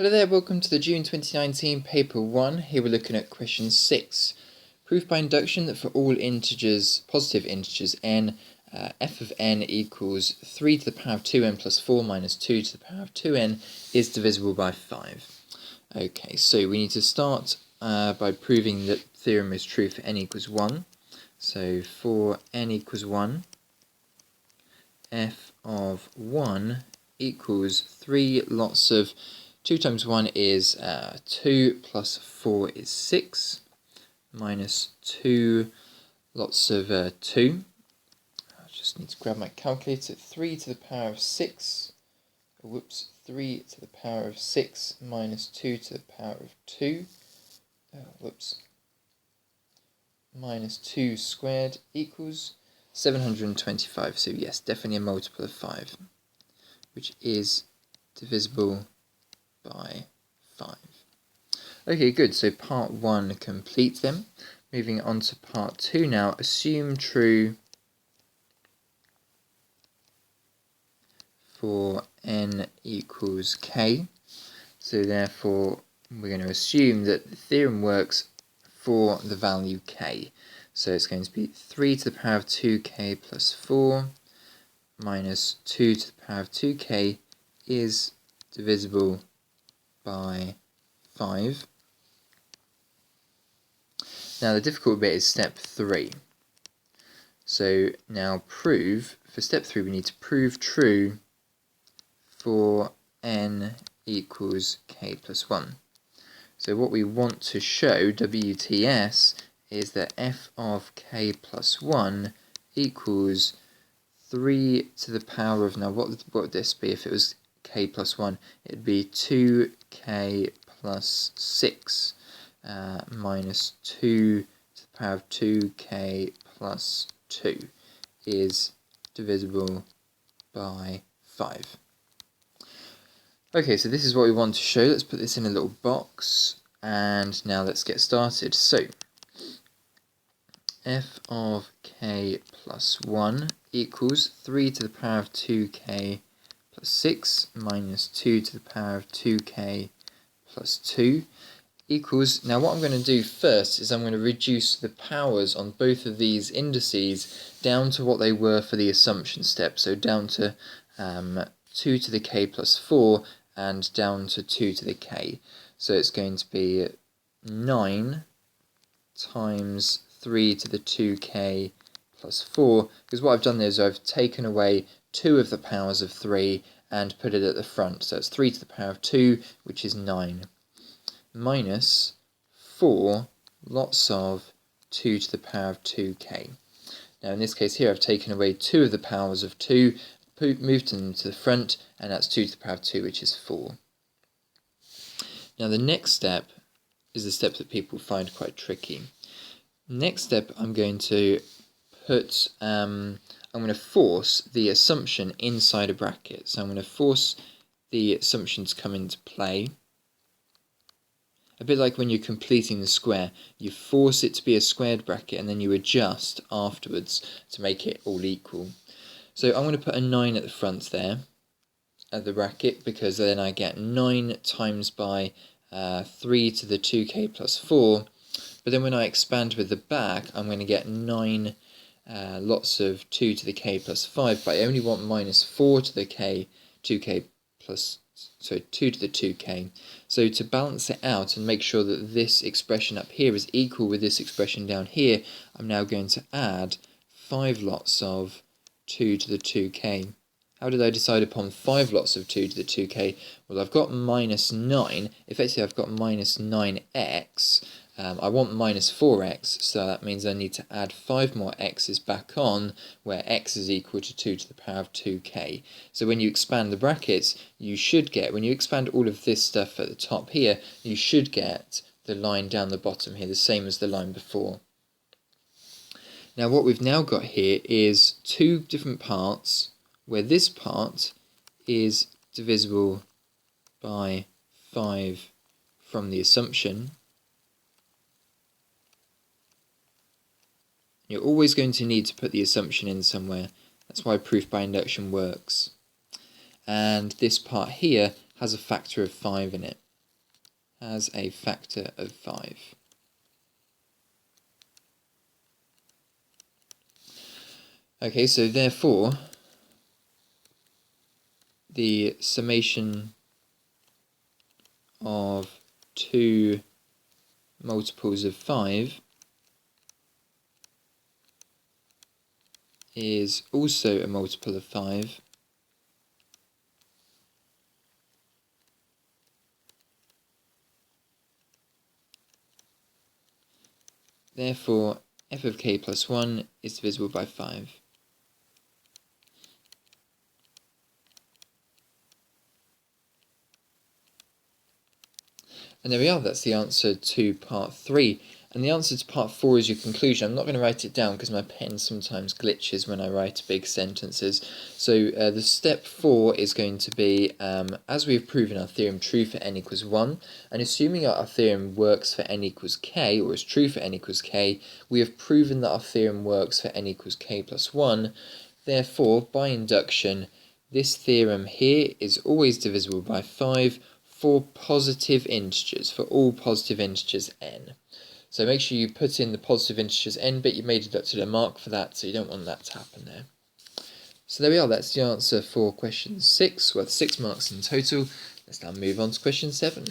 Hello there, welcome to the June 2019 paper 1. Here we're looking at question 6. Proof by induction that for all integers, positive integers n, f of n equals 3 to the power of 2n plus 4 minus 2 to the power of 2n is divisible by 5. Okay, so we need to start by proving that the theorem is true for n equals 1. So for n equals 1, f of 1 equals 3 lots of 2 times 1 is 2 plus 4 is 6 minus 2 lots of 2. I just need to grab my calculator. 3 to the power of 6. 3 to the power of 6 minus 2 to the power of 2. Minus 2 squared equals 725. So yes, definitely a multiple of 5, which is divisible by 5. Okay, good. So part 1 complete then. Moving on to part 2 now. Assume true for n equals k. So therefore we're going to assume that the theorem works for the value k. So it's going to be 3 to the power of 2k plus 4 minus 2 to the power of 2k is divisible by 5. Now the difficult bit is step 3. So now for step 3 we need to prove true for n equals k plus 1. So what we want to show, WTS, is that f of k plus 1 equals 3 to the power of, now what would this be if it was k plus 1? It would be 2k plus 6 minus 2 to the power of 2k plus 2 is divisible by 5. Okay, so this is what we want to show. Let's put this in a little box, and now let's get started. So f of k plus 1 equals 3 to the power of 2k plus 6 minus 2 to the power of 2k plus 2 equals, now what I'm going to do first is I'm going to reduce the powers on both of these indices down to what they were for the assumption step, so down to 2 to the k plus 4 and down to 2 to the k. So it's going to be 9 times 3 to the 2k plus 4, because what I've done there is I've taken away 2 of the powers of 3 and put it at the front, so it's 3 to the power of 2, which is 9, minus 4 lots of 2 to the power of 2k. Now in this case here I've taken away 2 of the powers of 2, moved them to the front, and that's 2 to the power of 2, which is 4. Now the next step is the step that people find quite tricky. Next step I'm going to put, I'm going to force the assumption inside a bracket. So I'm going to force the assumption to come into play. A bit like when you're completing the square, you force it to be a squared bracket and then you adjust afterwards to make it all equal. So I'm going to put a 9 at the front there, at the bracket, because then I get 9 times by 3 to the 2k plus 4, but then when I expand with the back, I'm going to get 9 lots of 2 to the k plus 5, but I only want minus 4 to the k, 2k plus, so 2 to the 2k. So to balance it out and make sure that this expression up here is equal with this expression down here, I'm now going to add 5 lots of 2 to the 2k. How did I decide upon 5 lots of 2 to the 2k? Well, I've got minus 9. Effectively, I've got minus 9x. I want minus 4x, so that means I need to add 5 more x's back on, where x is equal to 2 to the power of 2k. So when you expand the brackets, you should get, when you expand all of this stuff at the top here, you should get the line down the bottom here, the same as the line before. Now what we've now got here is 2 different parts, where this part is divisible by 5 from the assumption. You're always going to need to put the assumption in somewhere. That's why proof by induction works. And this part here has a factor of 5 in it. has a factor of 5. Okay, so therefore the summation of two multiples of 5 is also a multiple of 5, therefore f of k plus 1 is divisible by 5. And there we are, that's the answer to part 3. And the answer to part 4 is your conclusion. I'm not going to write it down because my pen sometimes glitches when I write big sentences. So the step 4 is going to be, as we've proven our theorem true for n equals 1, and assuming our theorem works for n equals k, or is true for n equals k, we have proven that our theorem works for n equals k plus 1. Therefore, by induction, this theorem here is always divisible by 5 for positive integers, for all positive integers n. So make sure you put in the positive integers n, but you may deduct a mark for that, so you don't want that to happen there. So there we are, that's the answer for question 6, worth 6 marks in total. Let's now move on to question 7.